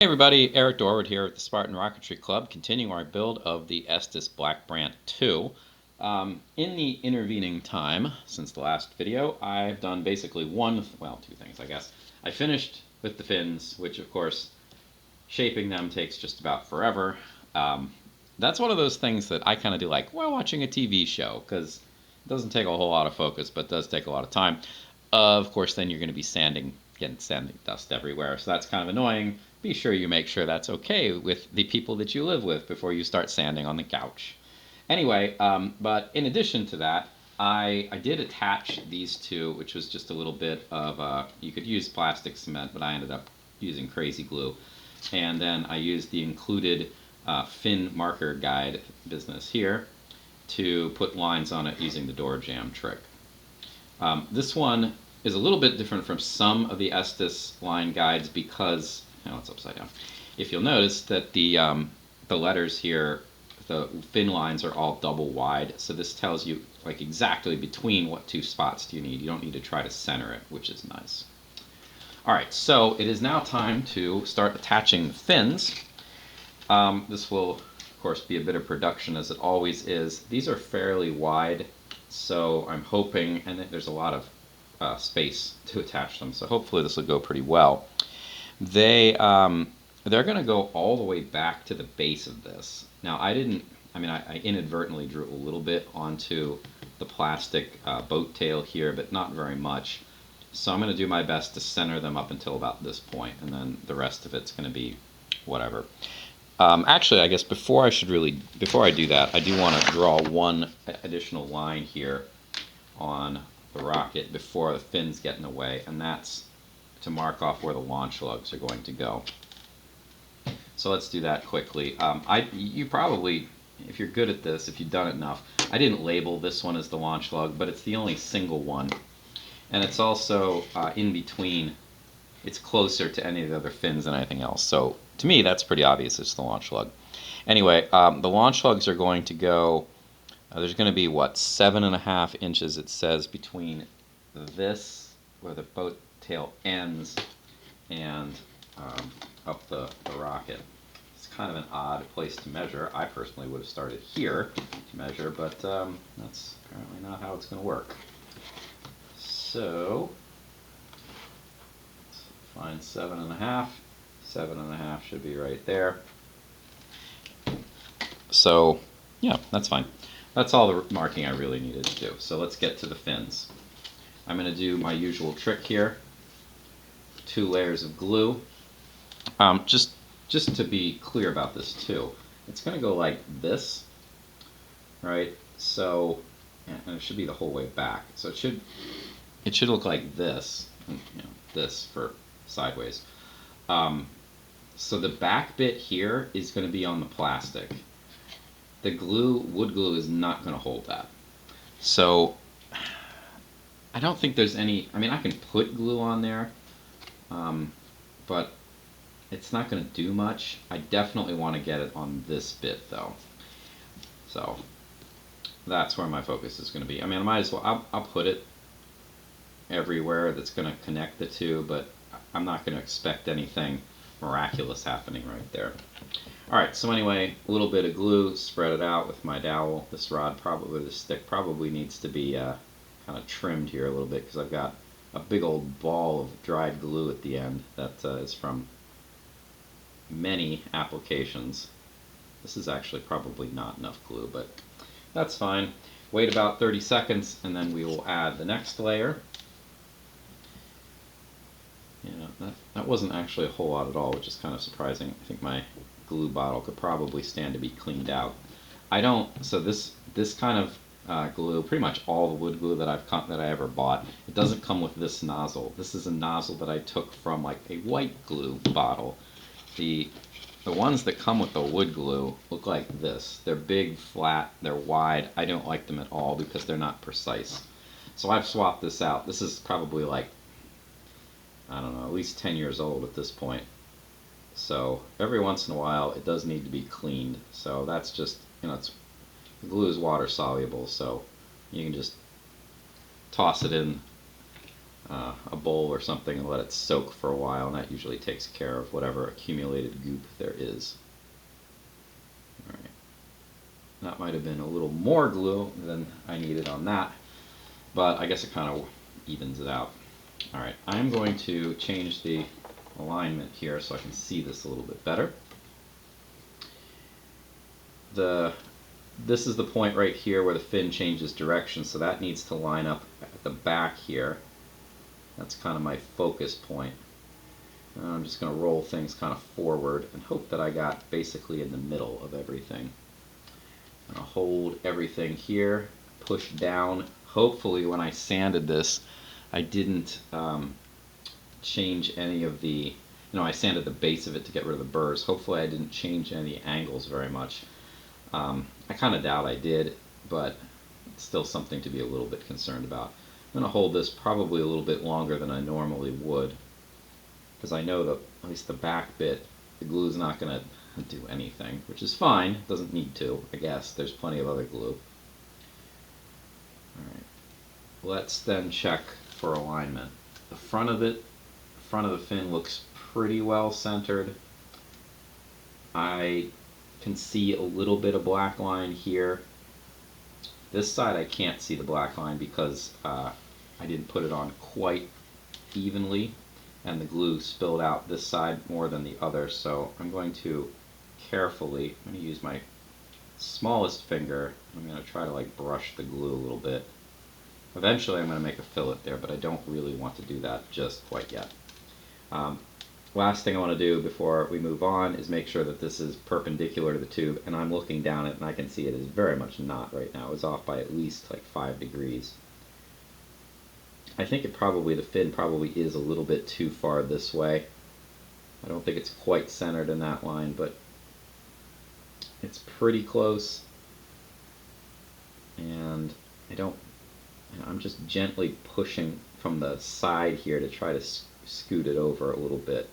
Hey everybody, Eric Dorward here at the Spartan Rocketry Club, continuing our build of the Estes Black Brant II. In the intervening time, since the last video, I've done basically two things, I guess. I finished with the fins, which of course, shaping them takes just about forever. That's one of those things that I kind of do like while watching a TV show, because it doesn't take a whole lot of focus, but does take a lot of time. Of course, then you're going to be getting sanding dust everywhere, so that's kind of annoying. Be sure you make sure that's okay with the people that you live with before you start sanding on the couch. Anyway, but in addition to that, I did attach these two, which was just a little bit of, you could use plastic cement, but I ended up using crazy glue. And then I used the included fin marker guide business here to put lines on it using the door jam trick. This one is a little bit different from some of the Estes line guides because, it's upside down. If you'll notice that the letters here, the fin lines are all double wide, so this tells you like exactly between what two spots do you need. You don't need to try to center it, which is nice. Alright, so it is now time to start attaching the fins. This will, of course, be a bit of production as it always is. These are fairly wide, so I'm hoping, and there's a lot of space to attach them, so hopefully this will go pretty well. They're going to go all the way back to the base of this. Now I inadvertently drew a little bit onto the plastic boat tail here, but not very much. So I'm going to do my best to center them up until about this point, and then the rest of it's going to be whatever. Actually, I guess before I do that, I do want to draw one additional line here on the rocket before the fins get in the way, and that's to mark off where the launch lugs are going to go. So let's do that quickly. You probably, if you're good at this, if you've done it enough, I didn't label this one as the launch lug, but it's the only single one. And it's also in between, it's closer to any of the other fins than anything else. So to me, that's pretty obvious, it's the launch lug. Anyway, the launch lugs are going to go, there's going to be, 7.5 inches, it says, between this, where the boat tail ends, and up the rocket. It's kind of an odd place to measure. I personally would have started here to measure, but that's apparently not how it's going to work. So, let's find 7.5. 7.5 should be right there. So, yeah, that's fine. That's all the marking I really needed to do. So let's get to the fins. I'm going to do my usual trick here. 2 layers of glue. Just to be clear about this too, it's going to go like this, right? So, and it should be the whole way back. So it should look like this, this for sideways. So the back bit here is going to be on the plastic. The wood glue is not going to hold that. So I don't think there's any, I can put glue on there, but it's not going to do much. I definitely want to get it on this bit though. So that's where my focus is going to be. I might as well, I'll put it everywhere that's going to connect the two, but I'm not going to expect anything miraculous happening right there. Alright, so anyway, a little bit of glue, spread it out with my dowel. This stick probably needs to be kind of trimmed here a little bit because I've got a big old ball of dried glue at the end that is from many applications. This is actually probably not enough glue, but that's fine. Wait about 30 seconds and then we will add the next layer. That wasn't actually a whole lot at all, which is kind of surprising. I think my glue bottle could probably stand to be cleaned out. So this kind of glue, pretty much all the wood glue that I ever bought, it doesn't come with this nozzle. This is a nozzle that I took from like a white glue bottle. The ones that come with the wood glue look like this. They're big, flat, they're wide. I don't like them at all because they're not precise. So I've swapped this out. This is probably like, I don't know, at least 10 years old at this point. So every once in a while it does need to be cleaned. So that's just, the glue is water soluble, so you can just toss it in a bowl or something and let it soak for a while, and that usually takes care of whatever accumulated goop there is. Alright, that might have been a little more glue than I needed on that, but I guess it kind of evens it out. Alright, I'm going to change the alignment here so I can see this a little bit better. This is the point right here where the fin changes direction, so that needs to line up at the back here. That's kind of my focus point. And I'm just going to roll things kind of forward and hope that I got basically in the middle of everything. I'm going to hold everything here, push down. Hopefully when I sanded this, I didn't change any of the, I sanded the base of it to get rid of the burrs. Hopefully I didn't change any of the angles very much. I kind of doubt I did, but it's still something to be a little bit concerned about. I'm going to hold this probably a little bit longer than I normally would, because I know that at least the back bit, the glue is not going to do anything, which is fine. It doesn't need to, I guess. There's plenty of other glue. Alright, let's then check for alignment. The front of it, front of the fin looks pretty well centered. I can see a little bit of black line here. This side I can't see the black line because I didn't put it on quite evenly and the glue spilled out this side more than the other, so I'm going to carefully, I'm going to use my smallest finger, I'm going to try to like brush the glue a little bit. Eventually I'm going to make a fillet there, but I don't really want to do that just quite yet. Last thing I want to do before we move on is make sure that this is perpendicular to the tube, and I'm looking down it and I can see it is very much not right now. It's off by at least like 5 degrees. I think the fin probably is a little bit too far this way. I don't think it's quite centered in that line, but it's pretty close. And I'm just gently pushing from the side here to try to scoot it over a little bit.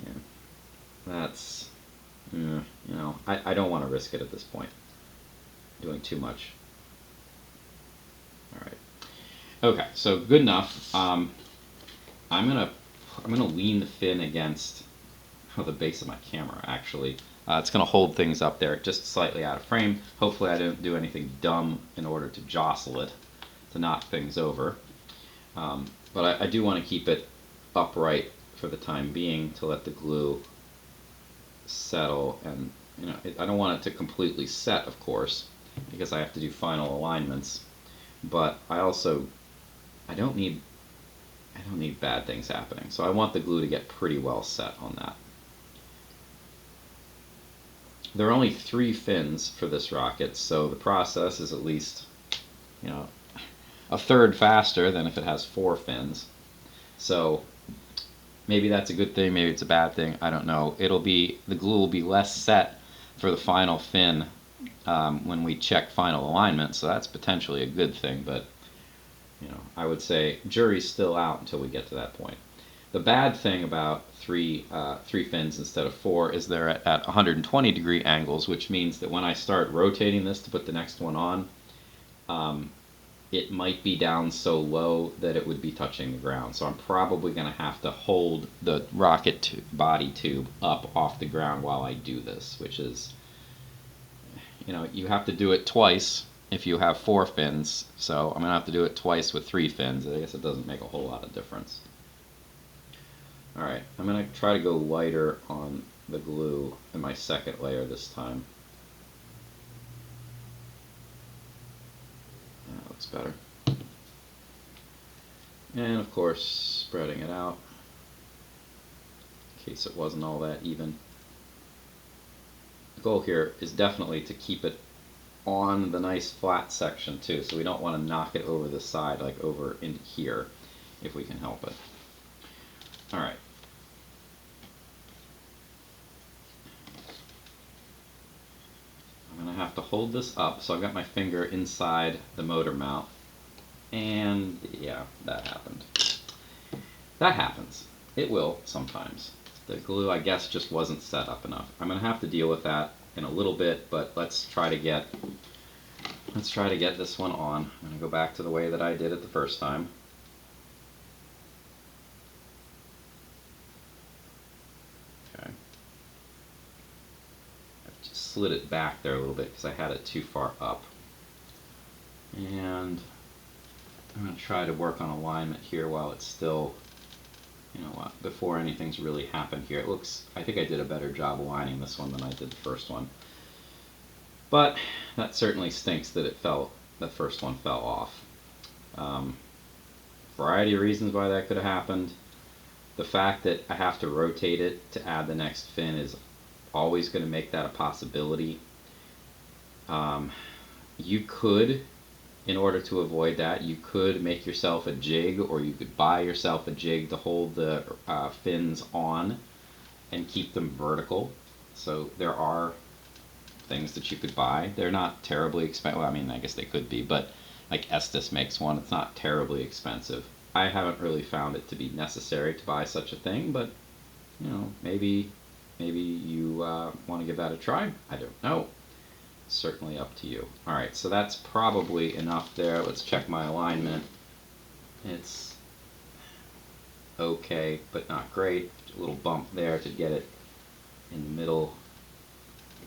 Yeah, that's, I don't want to risk it at this point, doing too much. All right. Okay, so good enough. I'm gonna lean the fin against the base of my camera. Actually, it's gonna hold things up there just slightly out of frame. Hopefully, I didn't do anything dumb in order to jostle it, to knock things over. But I do want to keep it upright for the time being to let the glue settle, and I don't want it to completely set, of course, because I have to do final alignments. But I don't need bad things happening, so I want the glue to get pretty well set on that. There are only 3 fins for this rocket, so the process is at least a third faster than if it has 4 fins. So maybe that's a good thing, maybe it's a bad thing, I don't know. The glue will be less set for the final fin when we check final alignment, so that's potentially a good thing, but I would say jury's still out until we get to that point. The bad thing about 3 fins instead of 4 is they're at 120 degree angles, which means that when I start rotating this to put the next one on, it might be down so low that it would be touching the ground. So I'm probably going to have to hold the rocket body tube up off the ground while I do this, which is, you have to do it twice if you have 4 fins, so I'm going to have to do it twice with 3 fins. I guess it doesn't make a whole lot of difference. Alright, I'm going to try to go lighter on the glue in my second layer this time. That looks better. And of course, spreading it out in case it wasn't all that even. The goal here is definitely to keep it on the nice flat section too, so we don't want to knock it over the side, like over into here, if we can help it. Alright. I'm going to have to hold this up, so I've got my finger inside the motor mount, and yeah, that happened. That happens. It will sometimes. The glue, I guess, just wasn't set up enough. I'm going to have to deal with that in a little bit, but let's try to get this one on. I'm going to go back to the way that I did it the first time. slid it back there a little bit because I had it too far up. And I'm going to try to work on alignment here while it's still, before anything's really happened here. It looks, I think I did a better job aligning this one than I did the first one. But that certainly stinks that the first one fell off. Variety of reasons why that could have happened. The fact that I have to rotate it to add the next fin is always going to make that a possibility. You could, in order to avoid that, you could make yourself a jig, or you could buy yourself a jig to hold the fins on and keep them vertical. So there are things that you could buy. They're not terribly expensive. Well, I mean, I guess they could be, but like Estes makes one. It's not terribly expensive. I haven't really found it to be necessary to buy such a thing, but maybe you want to give that a try. I don't know. It's certainly up to you. Alright, so that's probably enough there. Let's check my alignment. It's okay, but not great. A little bump there to get it in the middle.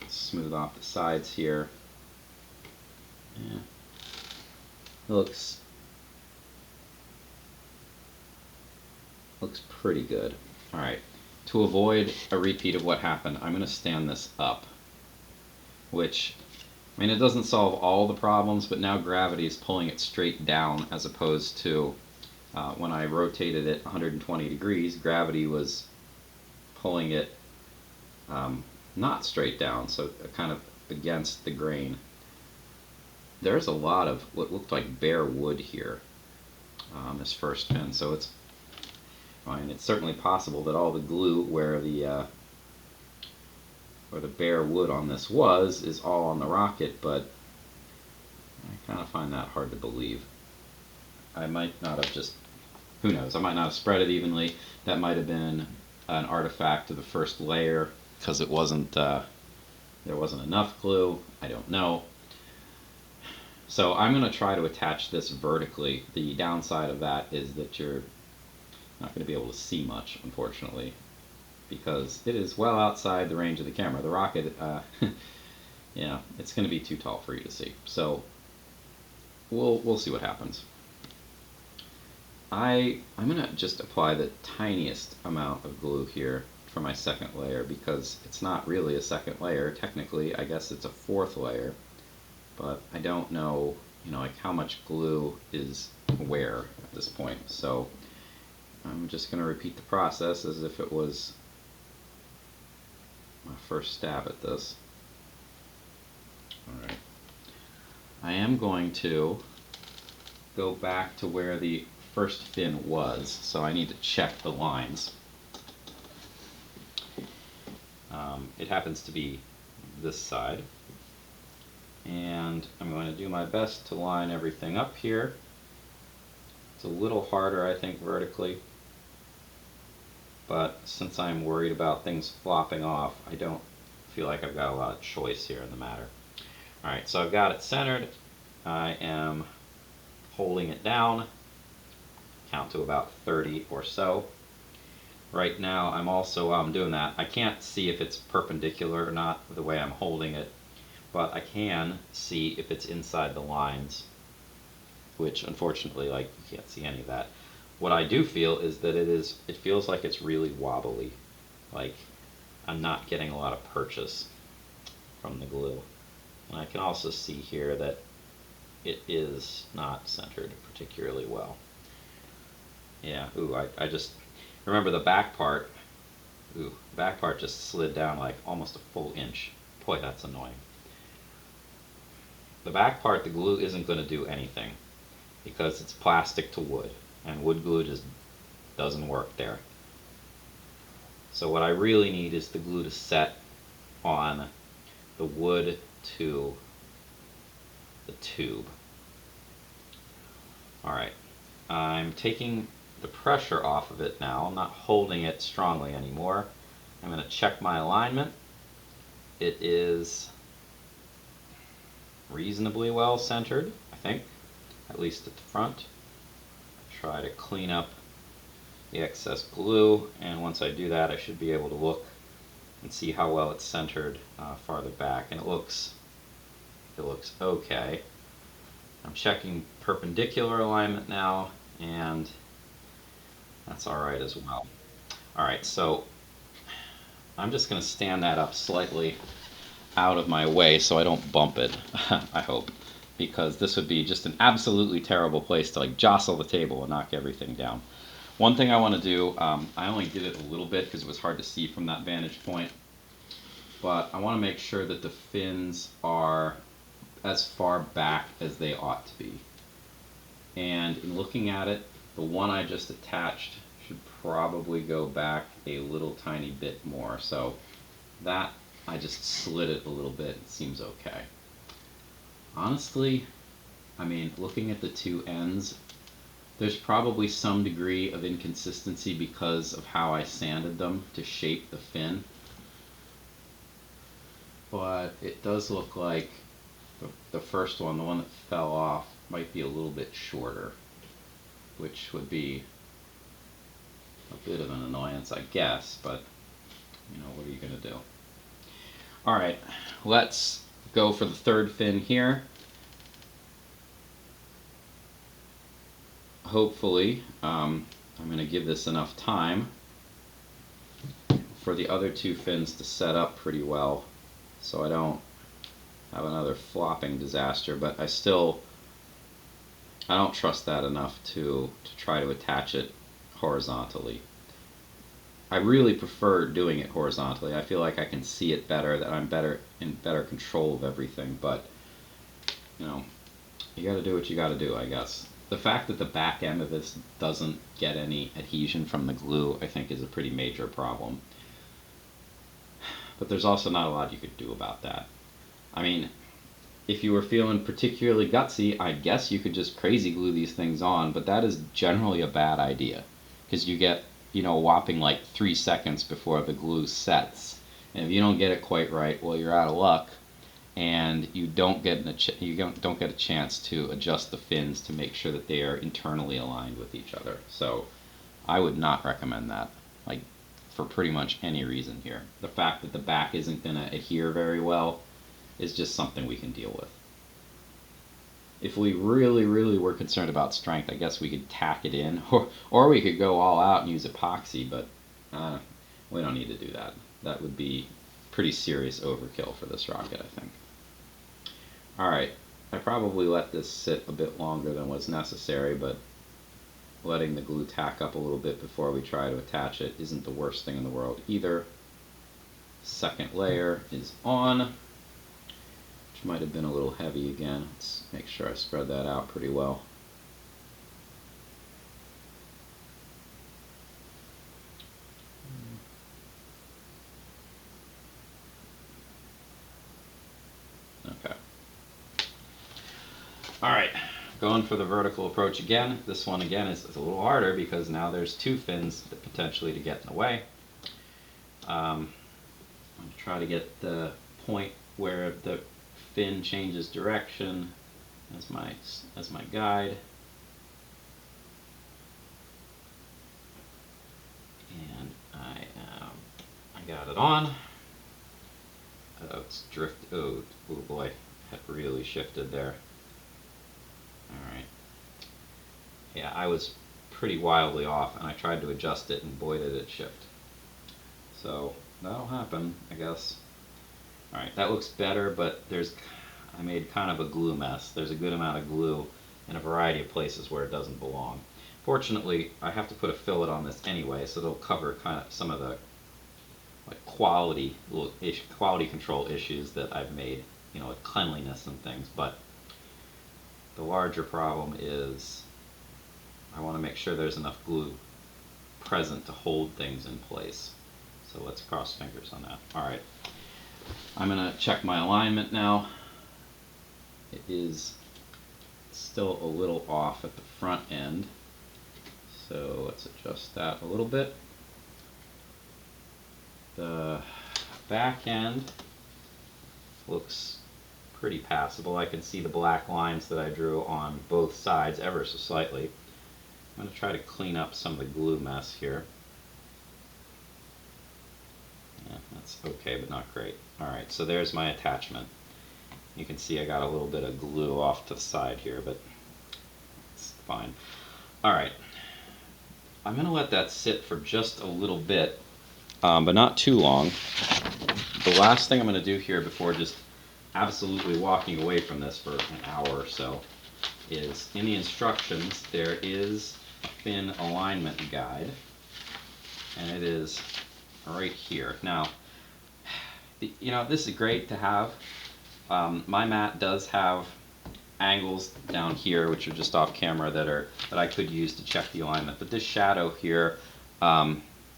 Smooth off the sides here. Yeah. It looks pretty good. Alright, to avoid a repeat of what happened, I'm going to stand this up, which, I mean, it doesn't solve all the problems, but now gravity is pulling it straight down, as opposed to when I rotated it 120 degrees, gravity was pulling it not straight down, so kind of against the grain. There's a lot of what looked like bare wood here on this first fin, so it's fine. It's certainly possible that all the glue where the bare wood on this is all on the rocket, but I kind of find that hard to believe. I might not have just, who knows, I might not have spread it evenly. That might have been an artifact of the first layer because it wasn't, there wasn't enough glue. I don't know. So I'm going to try to attach this vertically. The downside of that is that you're not going to be able to see much, unfortunately, because it is well outside the range of the camera. The rocket, yeah, it's going to be too tall for you to see. So we'll see what happens. I'm going to just apply the tiniest amount of glue here for my second layer, because it's not really a second layer. Technically, I guess it's a fourth layer, but I don't know, like how much glue is where at this point. So I'm just going to repeat the process as if it was my first stab at this. Alright. I am going to go back to where the first fin was, so I need to check the lines. It happens to be this side, and I'm going to do my best to line everything up here. It's a little harder, I think, vertically, but since I'm worried about things flopping off, I don't feel like I've got a lot of choice here in the matter. Alright, so I've got it centered. I am holding it down, count to about 30 or so. Right now I'm also doing that. I can't see if it's perpendicular or not the way I'm holding it, but I can see if it's inside the lines, which unfortunately, like, you can't see any of that. What I do feel is that it feels like it's really wobbly, like I'm not getting a lot of purchase from the glue. And I can also see here that it is not centered particularly well. Yeah, ooh, I just remember the back part. Ooh, the back part just slid down like almost a full inch. Boy, that's annoying. The back part, the glue isn't going to do anything because it's plastic to wood, and wood glue just doesn't work there. So what I really need is the glue to set on the wood to the tube. Alright, I'm taking the pressure off of it now. I'm not holding it strongly anymore. I'm going to check my alignment. It is reasonably well centered, I think, at least at the front. Try to clean up the excess glue, and once I do that, I should be able to look and see how well it's centered farther back, and it looks okay. I'm checking perpendicular alignment now, and that's alright as well. Alright, so I'm just going to stand that up slightly out of my way so I don't bump it, I hope, because this would be just an absolutely terrible place to like jostle the table and knock everything down. One thing I want to do, I only did it a little bit because it was hard to see from that vantage point, but I want to make sure that the fins are as far back as they ought to be. And in looking at it, the one I just attached should probably go back a little tiny bit more. So that, I just slid it a little bit. It seems okay. Honestly, I mean, looking at the two ends, there's probably some degree of inconsistency because of how I sanded them to shape the fin. But it does look like the first one, the one that fell off, might be a little bit shorter, which would be a bit of an annoyance, I guess, but you know, what are you going to do? Alright, let's go for the third fin here. Hopefully, I'm going to give this enough time for the other two fins to set up pretty well so I don't have another flopping disaster, but I don't trust that enough to try to attach it horizontally. I really prefer doing it horizontally. I feel like I can see it better, that I'm in better control of everything, but you know, you gotta do what you gotta do, I guess. The fact that the back end of this doesn't get any adhesion from the glue, I think, is a pretty major problem. But there's also not a lot you could do about that. I mean, if you were feeling particularly gutsy, I guess you could just crazy glue these things on, but that is generally a bad idea, because you get, you know, a whopping like 3 seconds before the glue sets, and if you don't get it quite right, well, you're out of luck, and you don't get a chance to adjust the fins to make sure that they are internally aligned with each other. So I would not recommend that, like, for pretty much any reason here. The fact that the back isn't going to adhere very well is just something we can deal with. If we really, really were concerned about strength, I guess we could tack it in, or we could go all out and use epoxy, but we don't need to do that. That would be pretty serious overkill for this rocket, I think. Alright, I probably let this sit a bit longer than was necessary, but letting the glue tack up a little bit before we try to attach it isn't the worst thing in the world either. Second layer is on, which might have been a little heavy again. Let's make sure I spread that out pretty well. Okay. Alright, going for the vertical approach again. This one again is a little harder because now there's two fins that potentially to get in the way. I'm going to try to get the point where the fin changes direction as my guide. And I got it on. Oh, it's drifted. Oh boy, it really shifted there. Alright. Yeah, I was pretty wildly off, and I tried to adjust it, and boy did it shift. So, that'll happen, I guess. Alright, that looks better, but I made kind of a glue mess. There's a good amount of glue in a variety of places where it doesn't belong. Fortunately, I have to put a fillet on this anyway, so it'll cover kind of some of the like quality control issues that I've made, you know, with cleanliness and things, but the larger problem is I want to make sure there's enough glue present to hold things in place. So let's cross fingers on that. Alright, I'm going to check my alignment now. It is still a little off at the front end, so let's adjust that a little bit. The back end looks pretty passable. I can see the black lines that I drew on both sides ever so slightly. I'm going to try to clean up some of the glue mess here. Yeah, That's okay, but not great. Alright, so there's my attachment. You can see I got a little bit of glue off to the side here, but it's fine. Alright, I'm going to let that sit for just a little bit, but not too long. The last thing I'm going to do here before just absolutely walking away from this for an hour or so is, in the instructions, there is a fin alignment guide, and it is right here. Now, this is great to have. My mat does have angles down here, which are just off camera, that I could use to check the alignment. But this shadow here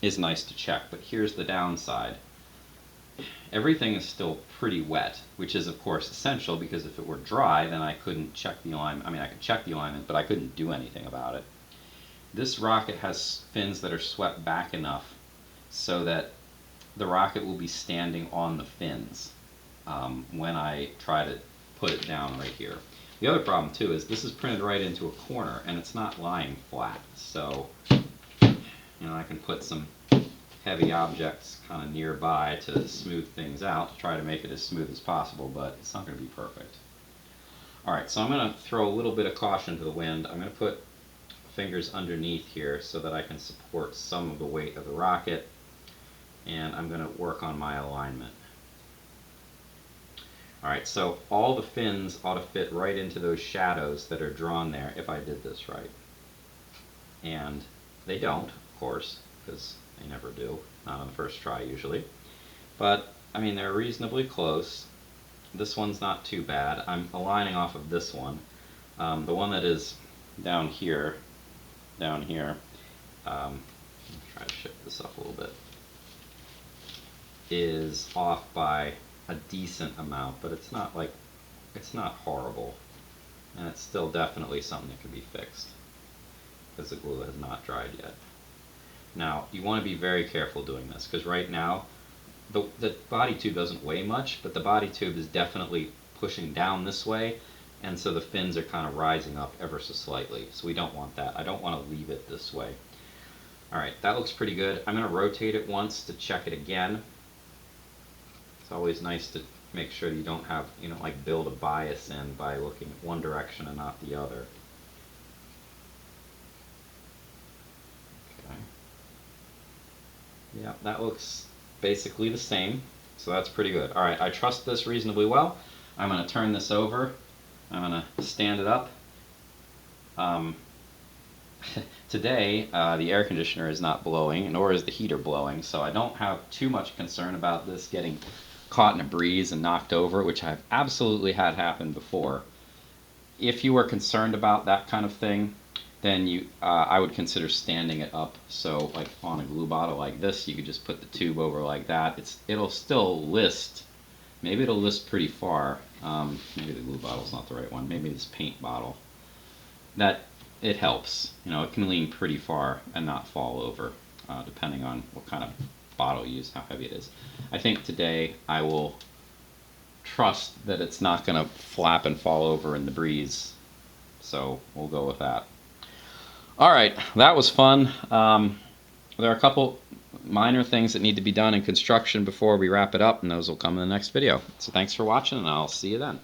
is nice to check. But here's the downside. Everything is still pretty wet, which is of course essential, because if it were dry, then I couldn't check the alignment. I mean, I could check the alignment, but I couldn't do anything about it. This rocket has fins that are swept back enough so that the rocket will be standing on the fins when I try to put it down right here. The other problem too is this is printed right into a corner and it's not lying flat, so I can put some heavy objects kind of nearby to smooth things out, to try to make it as smooth as possible, but it's not going to be perfect. Alright, so I'm going to throw a little bit of caution to the wind. I'm going to put fingers underneath here so that I can support some of the weight of the rocket, and I'm going to work on my alignment. Alright, so all the fins ought to fit right into those shadows that are drawn there if I did this right. And they don't, of course, because they never do, not on the first try usually. But, I mean, they're reasonably close. This one's not too bad. I'm aligning off of this one. The one that is down here, let me try to shift this up a little bit, is off by a decent amount, but it's not horrible, and it's still definitely something that can be fixed because the glue has not dried yet. Now you want to be very careful doing this, because right now the body tube doesn't weigh much, but the body tube is definitely pushing down this way, and so the fins are kind of rising up ever so slightly, so we don't want that. I don't want to leave it this way. Alright, that looks pretty good. I'm going to rotate it once to check it again. It's always nice to make sure you don't have, like build a bias in by looking one direction and not the other. Okay. Yeah, that looks basically the same, so that's pretty good. Alright, I trust this reasonably well. I'm going to turn this over. I'm going to stand it up. Today, the air conditioner is not blowing, nor is the heater blowing, so I don't have too much concern about this getting caught in a breeze and knocked over, which I've absolutely had happen before. If you were concerned about that kind of thing, then I would consider standing it up. So like on a glue bottle like this, you could just put the tube over like that. It'll still list. Maybe it'll list pretty far. Maybe the glue bottle's not the right one. Maybe this paint bottle. It helps. It can lean pretty far and not fall over, depending on what kind of bottle you use, how heavy it is. I think today I will trust that it's not going to flap and fall over in the breeze, so we'll go with that. Alright, that was fun. There are a couple minor things that need to be done in construction before we wrap it up, and those will come in the next video. So thanks for watching, and I'll see you then.